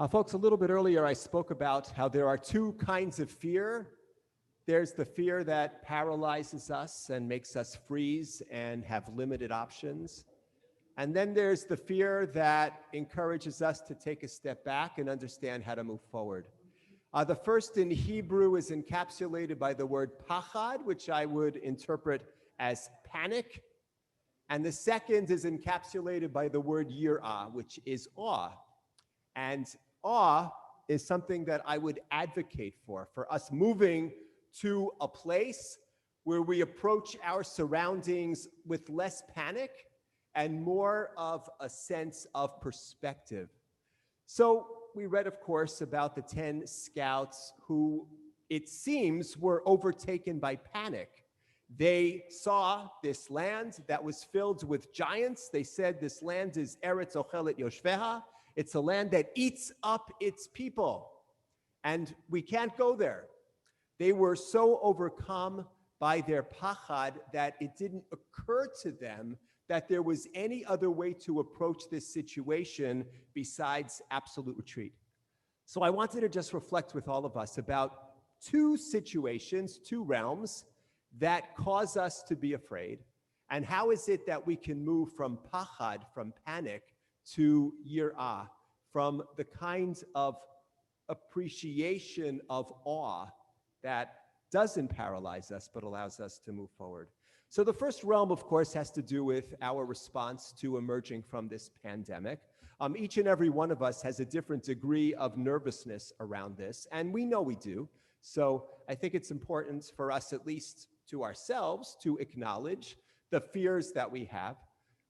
Folks, a little bit earlier I spoke about how there are two kinds of fear. There's the fear that paralyzes us and makes us freeze and have limited options. And then there's the fear that encourages us to take a step back and understand how to move forward. The first in Hebrew is encapsulated by the word pachad, which I would interpret as panic. And the second is encapsulated by the word yirah, which is awe. And awe is something that I would advocate for us moving to a place where we approach our surroundings with less panic and more of a sense of perspective. So we read, of course, about the 10 scouts who, it seems, were overtaken by panic. They saw this land that was filled with giants. They said this land is Eretz Ochelet Yoshveha. It's a land that eats up its people, and we can't go there. They were so overcome by their pachad that it didn't occur to them that there was any other way to approach this situation besides absolute retreat. So I wanted to just reflect with all of us about two situations, two realms that cause us to be afraid, and how is it that we can move from pachad, from panic, to yirah, from the kind of appreciation of awe that doesn't paralyze us but allows us to move forward. So the first realm, of course, has to do with our response to emerging from this pandemic. Each and every one of us has a different degree of nervousness around this, and we know we do. So I think it's important for us, at least to ourselves, to acknowledge the fears that we have.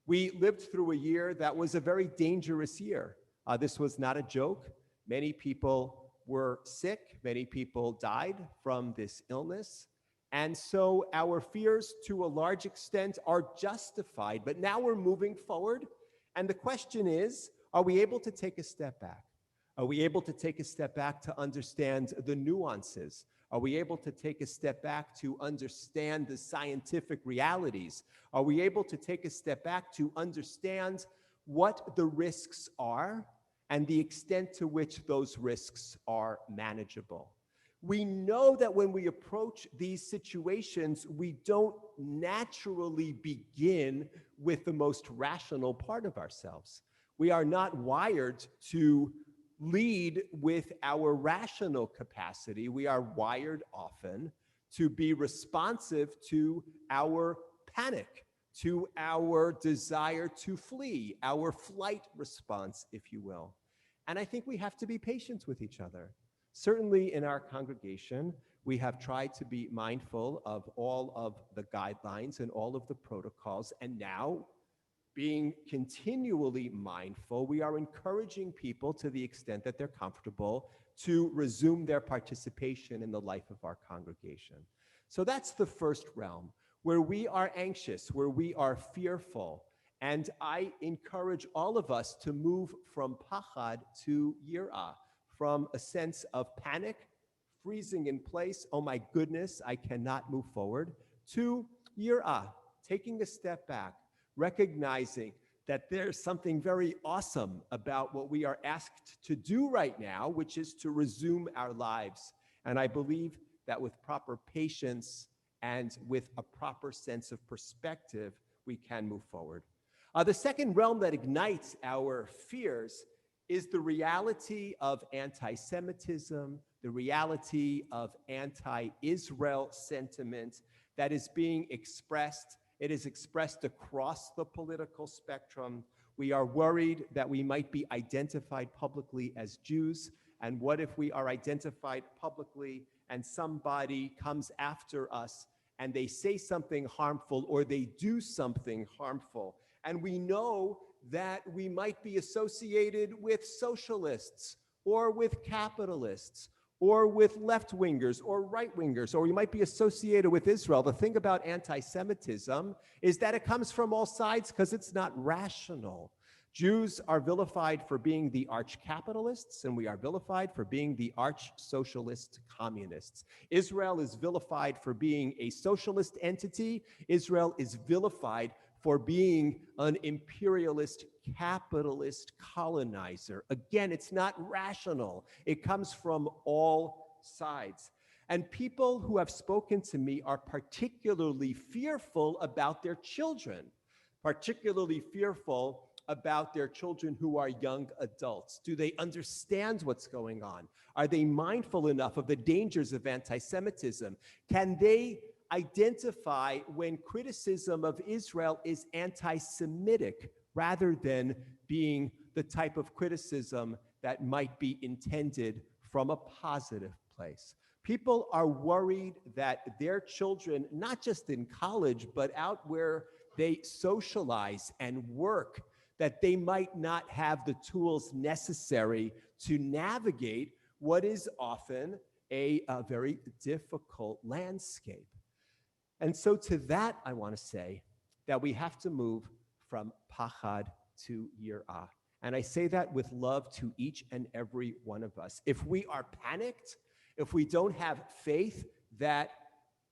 We lived through a year that was a very dangerous year. This was not a joke. Many people were sick. Many people died from this illness. And so our fears, to a large extent, are justified. But now we're moving forward. And the question is, are we able to take a step back? Are we able to take a step back to understand the nuances? Are we able to take a step back to understand the scientific realities? Are we able to take a step back to understand what the risks are and the extent to which those risks are manageable? We know that when we approach these situations, we don't naturally begin with the most rational part of ourselves. We are not wired to lead with our rational capacity. We are wired often to be responsive to our panic, to our desire to flee, our flight response, if you will. And I think we have to be patient with each other. Certainly in our congregation, we have tried to be mindful of all of the guidelines and all of the protocols, and now, being continually mindful, we are encouraging people, to the extent that they're comfortable, to resume their participation in the life of our congregation. So that's the first realm, where we are anxious, where we are fearful. And I encourage all of us to move from pachad to yirah, from a sense of panic, freezing in place, oh my goodness, I cannot move forward, to yirah, taking a step back, recognizing that there's something very awesome about what we are asked to do right now, which is to resume our lives. And I believe that with proper patience and with a proper sense of perspective, we can move forward. The second realm that ignites our fears is the reality of anti-Semitism, the reality of anti-Israel sentiment that is being expressed. It is expressed across the political spectrum. We are worried that we might be identified publicly as Jews. And what if we are identified publicly and somebody comes after us and they say something harmful or they do something harmful? And we know that we might be associated with socialists or with capitalists or with left-wingers or right-wingers, or we might be associated with Israel. The thing about anti-Semitism is that it comes from all sides because it's not rational. Jews are vilified for being the arch-capitalists, and we are vilified for being the arch-socialist communists. Israel is vilified for being a socialist entity. Israel is vilified for being an imperialist, capitalist colonizer. Again, it's not rational. It comes from all sides. And people who have spoken to me are particularly fearful about their children, particularly fearful about their children who are young adults. Do they understand what's going on? Are they mindful enough of the dangers of anti-Semitism? Can they identify when criticism of Israel is anti-Semitic rather than being the type of criticism that might be intended from a positive place? People are worried that their children, not just in college, but out where they socialize and work, that they might not have the tools necessary to navigate what is often a very difficult landscape. And so to that, I want to say that we have to move from pachad to yirah. And I say that with love to each and every one of us. If we are panicked, if we don't have faith that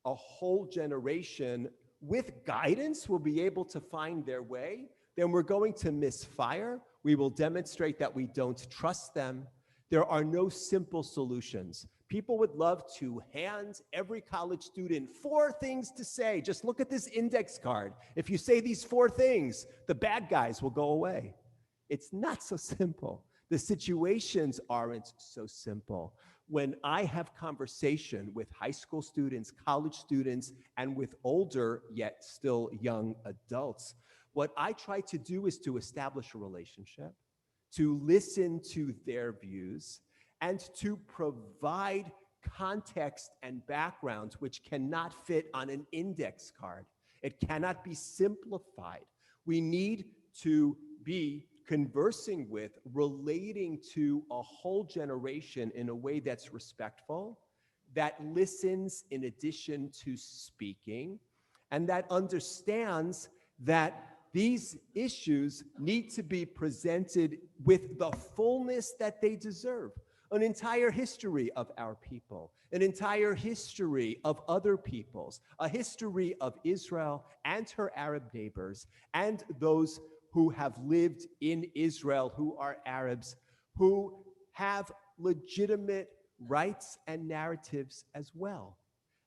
a whole generation with guidance will be able to find their way, then we're going to misfire. We will demonstrate that we don't trust them. There are no simple solutions. People would love to hand every college student 4 things to say. Just look at this index card. If you say these 4 things, the bad guys will go away. It's not so simple. The situations aren't so simple. When I have conversation with high school students, college students, and with older yet still young adults, what I try to do is to establish a relationship, to listen to their views, and to provide context and backgrounds which cannot fit on an index card. It cannot be simplified. We need to be conversing with, relating to a whole generation in a way that's respectful, that listens in addition to speaking, and that understands that these issues need to be presented with the fullness that they deserve. An entire history of our people, an entire history of other peoples, a history of Israel and her Arab neighbors, and those who have lived in Israel, who are Arabs, who have legitimate rights and narratives as well.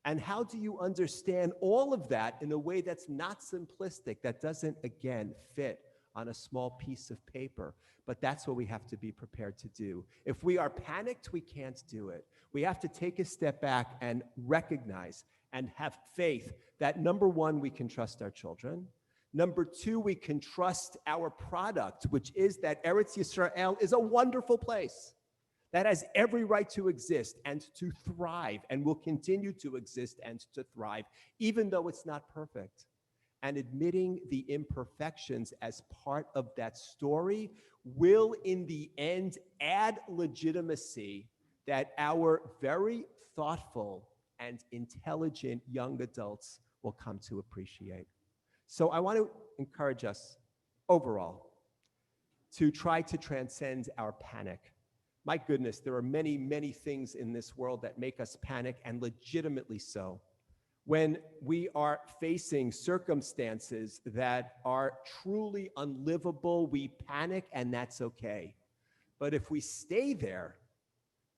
And how do you understand all of that in a way that's not simplistic, that doesn't, again, fit on a small piece of paper? But that's what we have to be prepared to do. If we are panicked, we can't do it. We have to take a step back and recognize and have faith that, number one, we can trust our children. Number two, we can trust our product, which is that Eretz Yisrael is a wonderful place that has every right to exist and to thrive, and will continue to exist and to thrive, even though it's not perfect. And admitting the imperfections as part of that story will, in the end, add legitimacy that our very thoughtful and intelligent young adults will come to appreciate. So I want to encourage us overall to try to transcend our panic. My goodness, there are many, many things in this world that make us panic, and legitimately so. When we are facing circumstances that are truly unlivable, we panic, and that's okay. But if we stay there,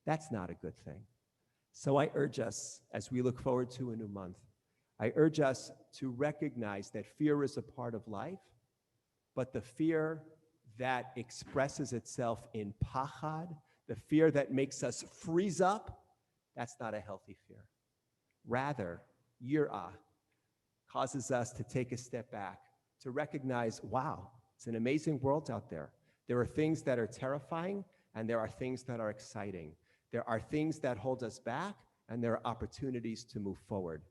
that's not a good thing. So I urge us, as we look forward to a new month, I urge us to recognize that fear is a part of life, but the fear that expresses itself in pachad, the fear that makes us freeze up, that's not a healthy fear. Rather, yirah causes us to take a step back, to recognize, wow, it's an amazing world out there. There are things that are terrifying, and there are things that are exciting. There are things that hold us back, and there are opportunities to move forward.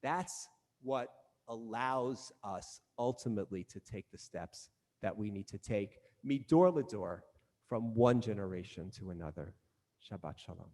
That's what allows us ultimately to take the steps that we need to take, midor ledor, from one generation to another. Shabbat shalom.